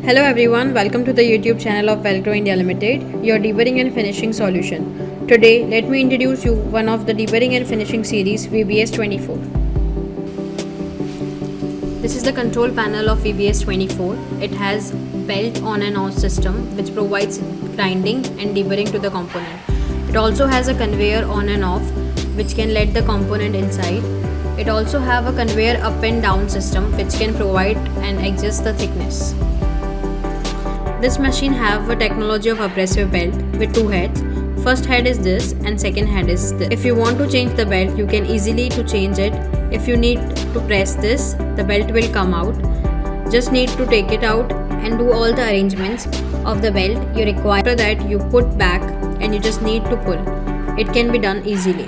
Hello everyone, welcome to the YouTube channel of Valgroindialtd, your deburring and finishing solution. Today, let me introduce you one of the deburring and finishing series VBS 24. This is the control panel of VBS 24. It has belt on and off system which provides grinding and deburring to the component. It also has a conveyor on and off which can let the component inside. It also have a conveyor up and down system which can provide and adjust the thickness. This machine have a technology of abrasive belt with two heads. First head is this and second head is this. If you want to change the belt, you can easily to change it. If you need to press this, the belt will come out. Just need to take it out and do all the arrangements of the belt you require. After that, you put back and you just need to pull. It can be done easily.